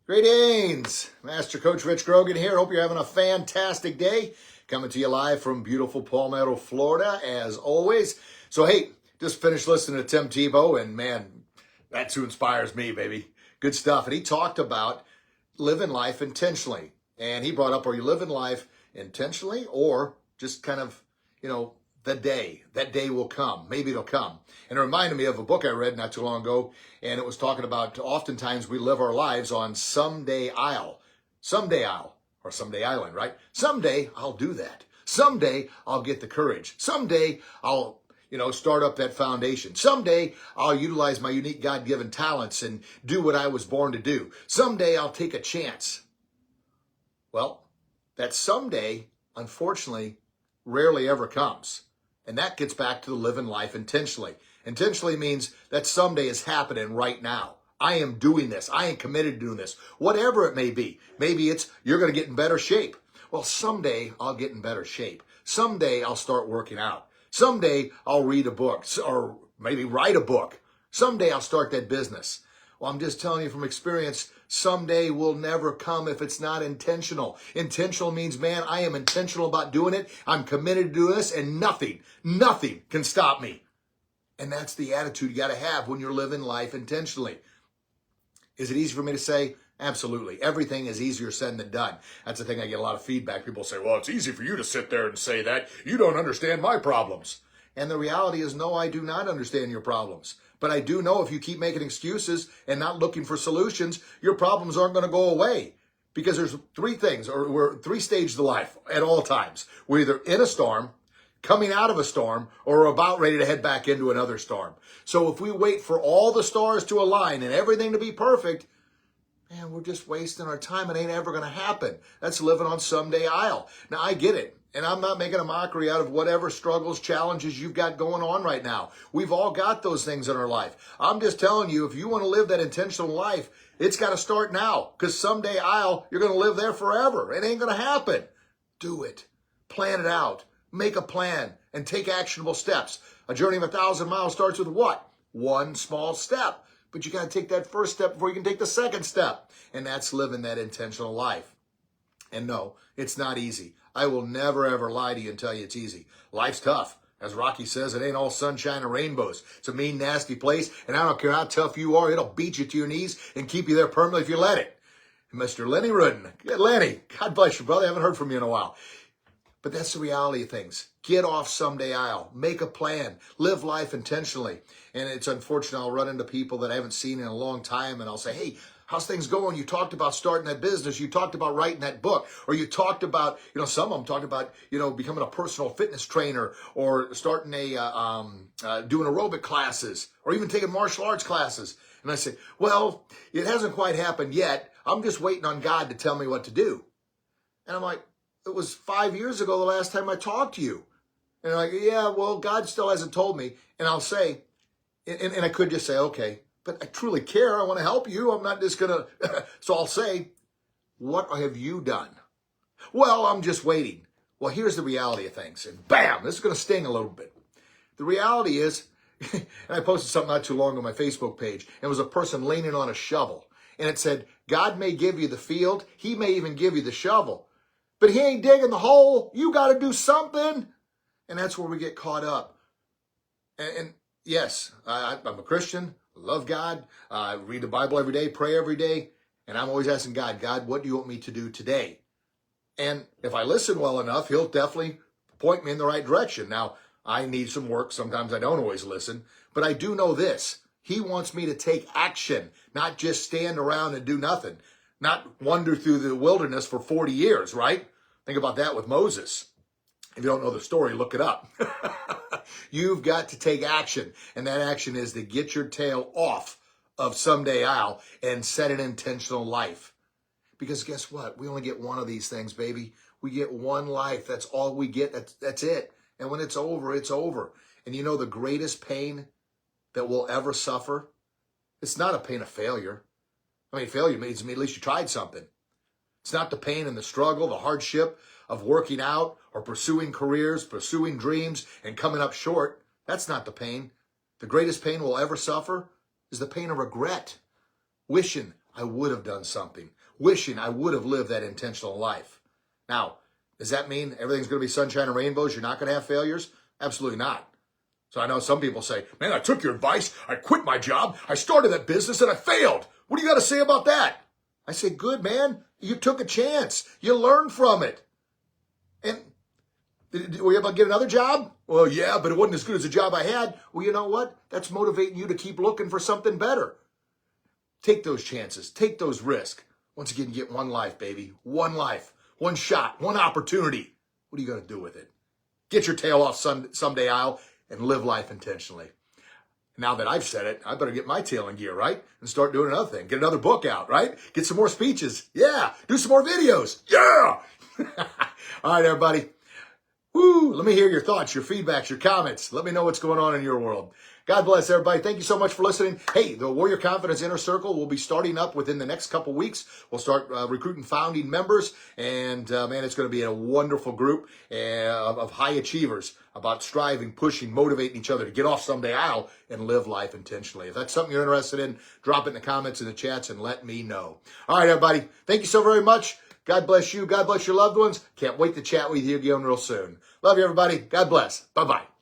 Greetings, Master Coach Rich Grogan here. Hope you're having a fantastic day. Coming to you live from beautiful Palmetto, Florida, as always. So, hey, just finished listening to Tim Tebow, and man, that's who inspires me, baby. Good stuff. And he talked about living life intentionally. And he brought up, are you living life intentionally or just kind of, that day will come. Maybe it'll come. And it reminded me of a book I read not too long ago, and it was talking about oftentimes we live our lives on someday I'll, or someday island, right? Someday I'll do that. Someday I'll get the courage. Someday I'll, start up that foundation. Someday I'll utilize my unique God-given talents and do what I was born to do. Someday I'll take a chance. Well, that someday, unfortunately, rarely ever comes. And that gets back to living life intentionally. Intentionally means that someday is happening right now. I am doing this. I am committed to doing this. Whatever it may be. Maybe it's you're going to get in better shape. Well, someday I'll get in better shape. Someday I'll start working out. Someday I'll read a book or maybe write a book. Someday I'll start that business. Well, I'm just telling you from experience, someday will never come if it's not intentional. Intentional means, man, I am intentional about doing it. I'm committed to do this, and nothing can stop me. And that's the attitude you got to have when you're living life intentionally. Is it easy for me to say? Absolutely. Everything is easier said than done. That's the thing. I get a lot of feedback. People say, well, it's easy for you to sit there and say that. You don't understand my problems. And the reality is, no, I do not understand your problems. But I do know if you keep making excuses and not looking for solutions, your problems aren't going to go away. Because there's three things, or we're three stages of life at all times. We're either in a storm, coming out of a storm, or about ready to head back into another storm. So if we wait for all the stars to align and everything to be perfect, man, we're just wasting our time. It ain't ever going to happen. That's living on someday I'll. Now, I get it. And I'm not making a mockery out of whatever struggles, challenges you've got going on right now. We've all got those things in our life. I'm just telling you, if you want to live that intentional life, it's got to start now. Because someday you're going to live there forever. It ain't going to happen. Do it. Plan it out. Make a plan and take actionable steps. A journey of 1,000 miles starts with what? One small step. But you got to take that first step before you can take the second step. And that's living that intentional life. And no, it's not easy. I will never, ever lie to you and tell you it's easy. Life's tough. As Rocky says, it ain't all sunshine and rainbows. It's a mean, nasty place, and I don't care how tough you are, it'll beat you to your knees and keep you there permanently if you let it. Mr. Lenny Rudden. Lenny, God bless you, brother. I haven't heard from you in a while. But that's the reality of things. Get off someday I'll. Make a plan. Live life intentionally. And it's unfortunate I'll run into people that I haven't seen in a long time, and I'll say, hey, how's things going? You talked about starting that business. You talked about writing that book. Or you talked about, some of them talked about, becoming a personal fitness trainer or starting doing aerobic classes or even taking martial arts classes. And I say, well, it hasn't quite happened yet. I'm just waiting on God to tell me what to do. And I'm like, it was 5 years ago the last time I talked to you. And they're like, yeah, well, God still hasn't told me. And I'll say, and I could just say, okay, but I truly care. I want to help you. I'm not just going to. So I'll say, what have you done? Well, I'm just waiting. Well, here's the reality of things. And bam, this is going to sting a little bit. The reality is, and I posted something not too long ago on my Facebook page, and it was a person leaning on a shovel. And it said, God may give you the field. He may even give you the shovel. But he ain't digging the hole. You got to do something. And that's where we get caught up. And yes, I'm a Christian. Love God, read the Bible every day, pray every day, and I'm always asking God, what do you want me to do today? And if I listen well enough, he'll definitely point me in the right direction. Now, I need some work. Sometimes I don't always listen, but I do know this. He wants me to take action, not just stand around and do nothing, not wander through the wilderness for 40 years, right? Think about that with Moses. If you don't know the story, look it up. You've got to take action. And that action is to get your tail off of someday I'll and set an intentional life. Because guess what? We only get one of these things, baby. We get one life. That's all we get. That's it. And when it's over, it's over. And you know the greatest pain that we'll ever suffer? It's not a pain of failure. I mean, failure means at least you tried something. It's not the pain and the struggle, the hardship of working out or pursuing careers, pursuing dreams, and coming up short. That's not the pain. The greatest pain we'll ever suffer is the pain of regret. Wishing I would have done something, wishing I would have lived that intentional life. Now, does that mean everything's going to be sunshine and rainbows? You're not going to have failures? Absolutely not. So I know some people say, man, I took your advice. I quit my job. I started that business and I failed. What do you got to say about that? I say, good, man. You took a chance. You learned from it. And were you able to get another job? Well, yeah, but it wasn't as good as the job I had. Well, you know what? That's motivating you to keep looking for something better. Take those chances. Take those risks. Once again, you get one life, baby. One life. One shot. One opportunity. What are you going to do with it? Get your tail off someday aisle and live life intentionally. Now that I've said it, I better get my tail in gear, right? And start doing another thing. Get another book out, right? Get some more speeches. Yeah. Do some more videos. Yeah. All right, everybody. Woo. Let me hear your thoughts, your feedbacks, your comments. Let me know what's going on in your world. God bless everybody. Thank you so much for listening. Hey, the Warrior Confidence Inner Circle will be starting up within the next couple weeks. We'll start recruiting founding members. And, man, it's going to be a wonderful group of high achievers about striving, pushing, motivating each other to get off someday aisle and live life intentionally. If that's something you're interested in, drop it in the comments in the chats and let me know. All right, everybody. Thank you so very much. God bless you. God bless your loved ones. Can't wait to chat with you again real soon. Love you, everybody. God bless. Bye-bye.